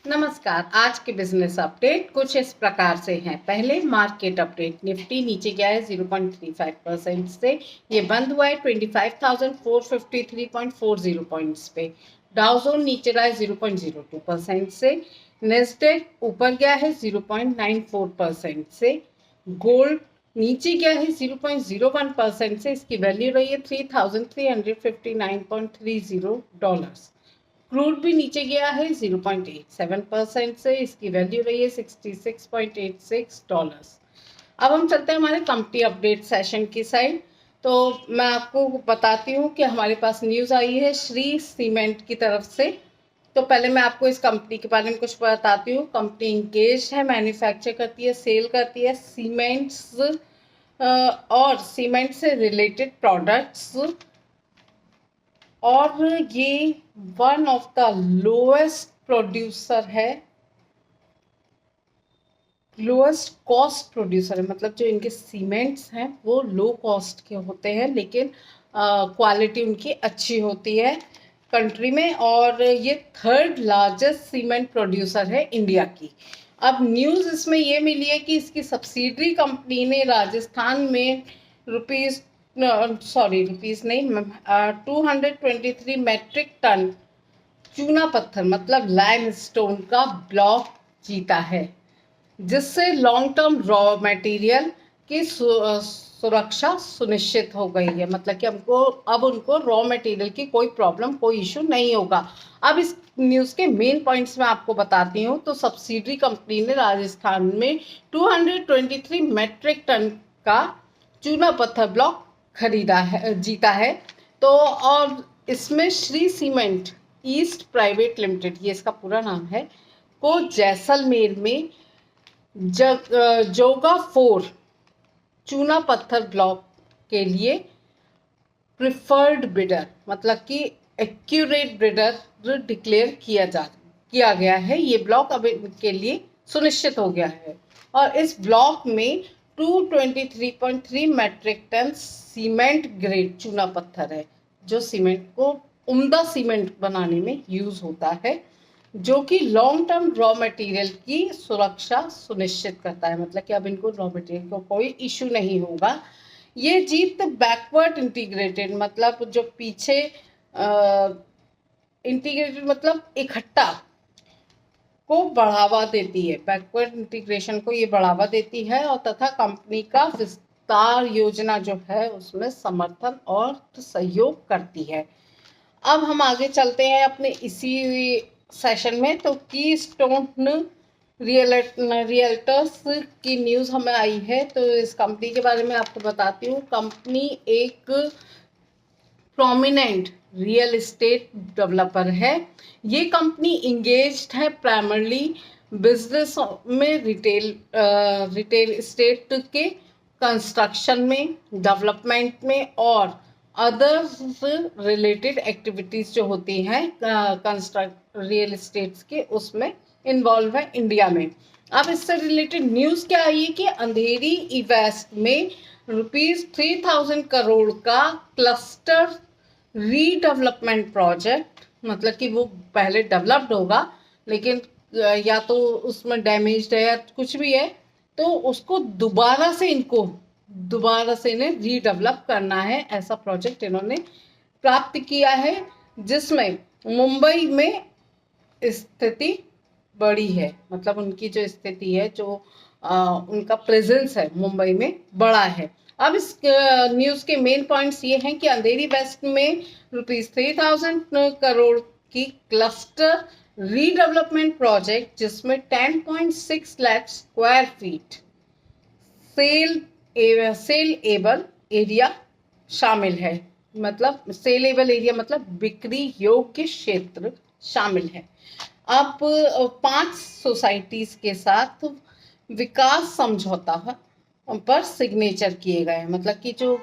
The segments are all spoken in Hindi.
नमस्कार। आज के बिजनेस अपडेट कुछ इस प्रकार से हैं। पहले मार्केट अपडेट। निफ्टी नीचे गया है 0.35% से, ये बंद हुआ है 25,453.40 पॉइंट्स पे। डाउ जोन नीचे रहा है 0.02% से। नेस्डेक ऊपर गया है 0.94% से। गोल्ड नीचे गया है 0.01% से, इसकी वैल्यू रही है $3,359.30। क्रूड भी नीचे गया है 0.87% से, इसकी वैल्यू रही है $66.86। अब हम चलते हैं हमारे कंपनी अपडेट सेशन की साइड। तो मैं आपको बताती हूँ कि हमारे पास न्यूज़ आई है श्री सीमेंट की तरफ से। तो पहले मैं आपको इस कंपनी के बारे में कुछ बताती हूँ। कंपनी इंगेज है, मैन्युफैक्चर करती है, सेल करती है सीमेंट्स और सीमेंट से रिलेटेड प्रोडक्ट्स, और ये one of the lowest producer है, लोएस्ट कॉस्ट प्रोड्यूसर है। मतलब जो इनके सीमेंट्स हैं वो लो कॉस्ट के होते हैं, लेकिन क्वालिटी उनकी अच्छी होती है कंट्री में। और ये थर्ड लार्जेस्ट सीमेंट प्रोड्यूसर है इंडिया की। अब न्यूज़ इसमें ये मिली है कि इसकी सब्सिडरी कंपनी ने राजस्थान में रुपीज़ नहीं, 223 मैट्रिक टन चूना पत्थर मतलब लाइमस्टोन का ब्लॉक जीता है, जिससे लॉन्ग टर्म रॉ मटेरियल की सुरक्षा सुनिश्चित हो गई है। मतलब कि अब उनको रॉ मटेरियल की कोई प्रॉब्लम, कोई इशू नहीं होगा। अब इस न्यूज़ के मेन पॉइंट्स मैं आपको बताती हूँ। तो सब्सिडरी कंपनी ने राजस्थान में 223 मैट्रिक टन का चूना पत्थर ब्लॉक जीता है। तो और इसमें Shri cement east private limited, ये इसका पूरा नाम है, को जैसलमेर में जोगा 4 चूना पत्थर ब्लॉक के लिए प्रिफर्ड बिडर, मतलब कि एक्यूरेट बिडर डिक्लेयर किया गया है। ये ब्लॉक अब इनके लिए सुनिश्चित हो गया है। और इस ब्लॉक में 223.3 मैट्रिक टन सीमेंट ग्रेड चूना पत्थर है, जो सीमेंट को उम्दा सीमेंट बनाने में यूज होता है, जो कि लॉन्ग टर्म रॉ मटेरियल की सुरक्षा सुनिश्चित करता है। मतलब कि अब इनको रॉ मटेरियल को कोई इशू नहीं होगा। ये जीत बैकवर्ड इंटीग्रेटेड, मतलब जो पीछे इंटीग्रेटेड मतलब इकट्ठा को बढ़ावा देती है, बैकवर्ड इंटीग्रेशन को ये बढ़ावा देती है, और तथा कंपनी का विस्तार योजना जो है उसमें समर्थन और सहयोग करती है। अब हम आगे चलते हैं अपने इसी सेशन में। तो की स्टोन रियल्टर्स की न्यूज़ हमें आई है। तो इस कंपनी के बारे में आपको बताती हूँ। कंपनी एक प्रोमिनेंट रियल एस्टेट डेवलपर है। ये कंपनी इंगेज्ड है प्राइमरली बिजनेस में, रिटेल एस्टेट के कंस्ट्रक्शन में, डेवलपमेंट में और अदर रिलेटेड एक्टिविटीज जो होती हैं रियल एस्टेट्स के, उसमें इन्वॉल्व है इंडिया में। अब इससे रिलेटेड न्यूज़ क्या आई है कि अंधेरी ईवेस्ट में ₹3000 करोड़ का क्लस्टर रीडेवलपमेंट प्रोजेक्ट, मतलब कि वो पहले डेवलप्ड होगा, लेकिन या तो उसमें डैमेज है या कुछ भी है, तो उसको दोबारा से इन्हें रीडेवलप करना है। ऐसा प्रोजेक्ट इन्होंने प्राप्त किया है, जिसमें मुंबई में स्थिति बड़ी है। मतलब उनकी जो स्थिति है, जो उनका प्रेजेंस है मुंबई में बड़ा है। अब इस न्यूज़ के मेन पॉइंट्स ये हैं कि अंधेरी वेस्ट में ₹3000 करोड़ की क्लस्टर रीडेवलपमेंट प्रोजेक्ट, जिसमें 10.6 lakh square feet saleable area शामिल है। मतलब सेल एबल एरिया मतलब बिक्री योग्य क्षेत्र शामिल है। अब 5 सोसाइटीज के साथ विकास समझौता पर सिग्नेचर किए गए हैं। मतलब कि जो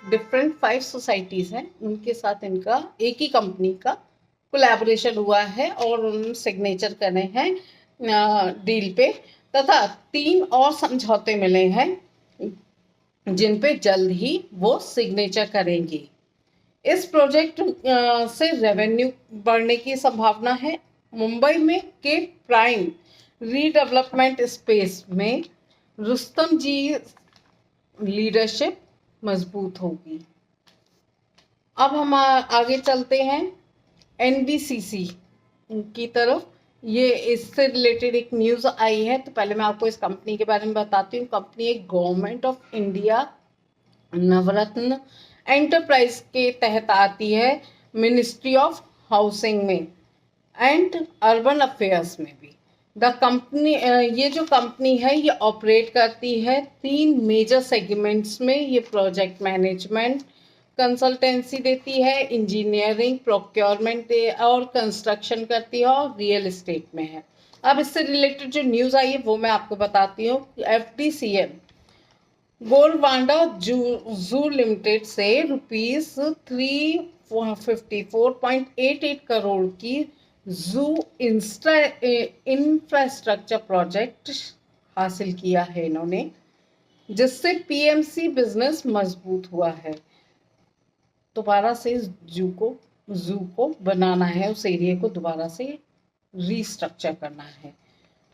डिफरेंट 5 सोसाइटीज हैं उनके साथ इनका एक ही कंपनी का कोलैबोरेशन हुआ है और उन्होंने सिग्नेचर करे हैं डील पे, तथा 3 और समझौते मिले हैं जिन पे जल्द ही वो सिग्नेचर करेंगे। इस प्रोजेक्ट से रेवेन्यू बढ़ने की संभावना है मुंबई में के प्राइम रीडेवलपमेंट स्पेस में रुस्तम जी लीडरशिप मजबूत होगी। अब हम आगे चलते हैं एनबीसीसी की तरफ। ये इससे रिलेटेड एक न्यूज़ आई है, तो पहले मैं आपको इस कंपनी के बारे में बताती हूँ। कंपनी एक government of India Navratna enterprise के तहत आती है, मिनिस्ट्री ऑफ हाउसिंग में एंड अर्बन अफेयर्स में भी। द कंपनी ये जो कंपनी है ये ऑपरेट करती है 3 मेजर सेगमेंट्स में। ये प्रोजेक्ट मैनेजमेंट कंसल्टेंसी देती है, इंजीनियरिंग, प्रोक्योरमेंट और कंस्ट्रक्शन करती है, और रियल एस्टेट में है। अब इससे रिलेटेड जो न्यूज़ आई है वो मैं आपको बताती हूँ। एफडीसीएम गोलवांडा जू लिमिटेड से ₹354.88 करोड़ की जू इंफ्रास्ट्रक्चर प्रोजेक्ट हासिल किया है इन्होंने, जिससे पीएमसी बिजनेस मजबूत हुआ है। दोबारा से जू को बनाना है, उस एरिया को दोबारा से रीस्ट्रक्चर करना है।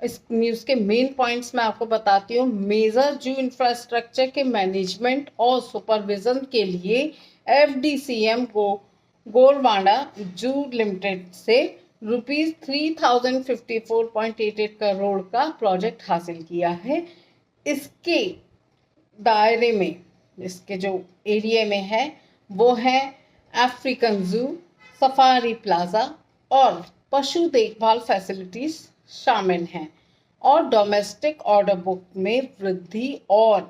इस न्यूज़ के मेन पॉइंट्स मैं आपको बताती हूँ। मेजर जू इंफ्रास्ट्रक्चर के मैनेजमेंट और सुपरविजन के लिए एफडीसीएम को गोलवांडा जू लिमिटेड से ₹3054.88 करोड़ का प्रोजेक्ट हासिल किया है। इसके दायरे में, इसके जो एरिया में है वो है अफ्रीकन जू, सफारी प्लाजा और पशु देखभाल फैसिलिटीज शामिल हैं, और डोमेस्टिक ऑर्डर बुक में वृद्धि और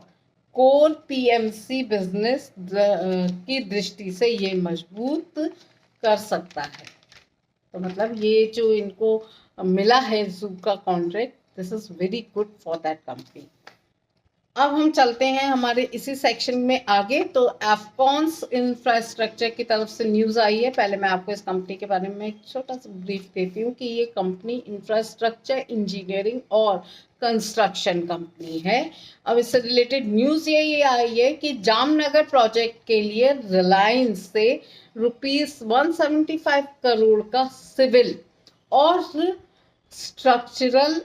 कोर पीएमसी बिजनेस की दृष्टि से ये मजबूत कर सकता है। तो मतलब ये जो इनको मिला है जू का contract, this is very good for that company. अब हम चलते हैं हमारे इसी सेक्शन में आगे। तो एफकॉन्स इंफ्रास्ट्रक्चर की तरफ से न्यूज़ आई है। पहले मैं आपको इस कंपनी के बारे में एक छोटा सा ब्रीफ देती हूँ कि ये कंपनी इंफ्रास्ट्रक्चर इंजीनियरिंग और कंस्ट्रक्शन कंपनी है। अब इससे रिलेटेड न्यूज़ ये आई है कि जामनगर प्रोजेक्ट के लिए रिलायंस से ₹175 करोड़ का सिविल और स्ट्रक्चरल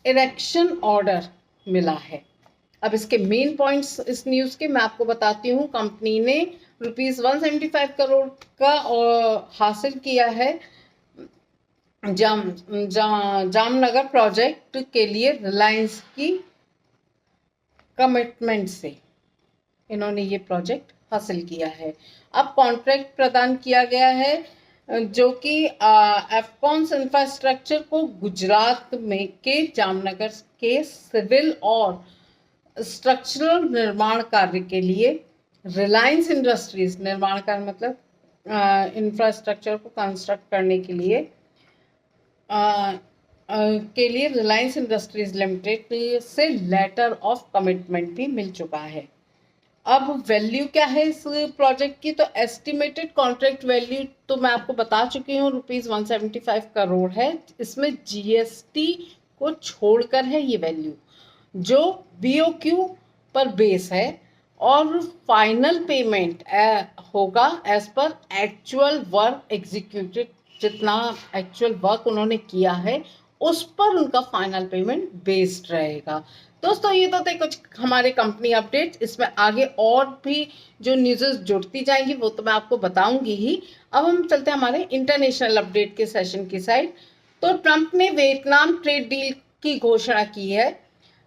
इरेक्शन ऑर्डर मिला है। अब इसके मेन पॉइंट्स इस न्यूज़ के मैं आपको बताती हूँ। कंपनी ने ₹175 करोड़ का हासिल किया है जामनगर प्रोजेक्ट के लिए रिलायंस की कमिटमेंट से इन्होंने ये प्रोजेक्ट हासिल किया है। अब कॉन्ट्रैक्ट प्रदान किया गया है जो कि एफकॉन्स इंफ्रास्ट्रक्चर को गुजरात में के जामनगर के सिविल और स्ट्रक्चरल निर्माण कार्य के लिए रिलायंस इंडस्ट्रीज, निर्माण कार्य मतलब इंफ्रास्ट्रक्चर को कंस्ट्रक्ट करने के लिए रिलायंस इंडस्ट्रीज लिमिटेड से लेटर ऑफ कमिटमेंट भी मिल चुका है। अब वैल्यू क्या है इस प्रोजेक्ट की, तो एस्टिमेटेड कॉन्ट्रैक्ट वैल्यू तो मैं आपको बता चुकी हूँ, ₹175 करोड़ है। इसमें जीएसटी को छोड़कर है ये वैल्यू, जो बीओक्यू पर बेस है, और फाइनल पेमेंट होगा as per actual work executed. जितना एक्चुअल वर्क उन्होंने किया है उस पर उनका फाइनल पेमेंट बेस्ड रहेगा। दोस्तों ये तो थे कुछ हमारे कंपनी अपडेट। इसमें आगे और भी जो न्यूज़ जुड़ती जाएंगी वो तो मैं आपको बताऊंगी ही। अब हम चलते हैं हमारे इंटरनेशनल अपडेट के सेशन की साइड। तो ट्रंप ने वियतनाम ट्रेड डील की घोषणा की है।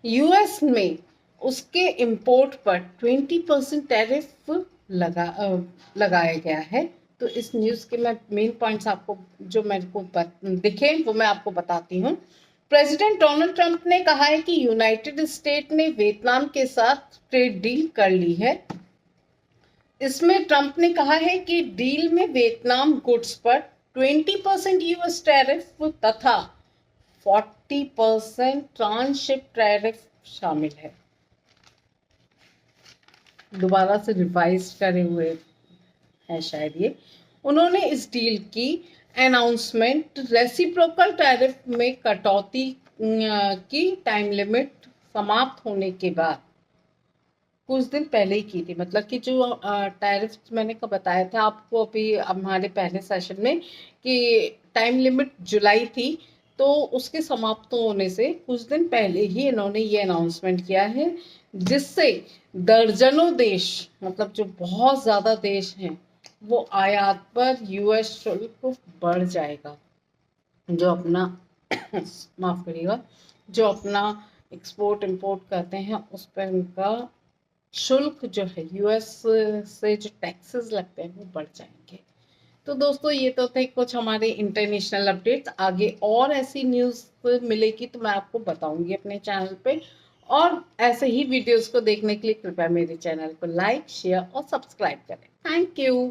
यूएस में उसके इंपोर्ट पर 20% टैरिफ लगाया गया है। तो इस न्यूज़ के मैं मेन पॉइंट्स आपको जो मेरे को दिखे वो मैं आपको बताती हूँ। प्रेसिडेंट डोनाल्ड ट्रंप ने कहा है कि यूनाइटेड स्टेट ने वियतनाम के साथ ट्रेड डील कर ली है। इसमें ट्रंप ने कहा है कि डील में वियतनाम गुड्स पर 20% यूएस टैरिफ तथा 40% ट्रांसशिप टैरिफ शामिल है। दोबारा से रिवाइज करे हुए है शायद ये। उन्होंने इस डील की अनाउंसमेंट रेसिप्रोकल टैरिफ में कटौती की टाइम लिमिट समाप्त होने के बाद कुछ दिन पहले ही की थी। मतलब कि जो टैरिफ मैंने बताया था आपको अभी हमारे पहले सेशन में कि टाइम लिमिट जुलाई थी, तो उसके समाप्त होने से कुछ दिन पहले ही इन्होंने ये अनाउंसमेंट किया है, जिससे दर्जनों देश, मतलब जो बहुत ज़्यादा देश हैं, वो आयात पर यूएस शुल्क बढ़ जाएगा। जो अपना माफ करिएगा, जो अपना एक्सपोर्ट इंपोर्ट करते हैं उस पर उनका शुल्क जो है, यूएस से जो टैक्सेस लगते हैं वो बढ़ जाएंगे। तो दोस्तों ये तो थे कुछ हमारे इंटरनेशनल अपडेट्स। आगे और ऐसी न्यूज़ मिलेगी तो मैं आपको बताऊंगी अपने चैनल पे। और ऐसे ही वीडियोस को देखने के लिए कृपया मेरे चैनल को लाइक, शेयर और सब्सक्राइब करें। Thank you.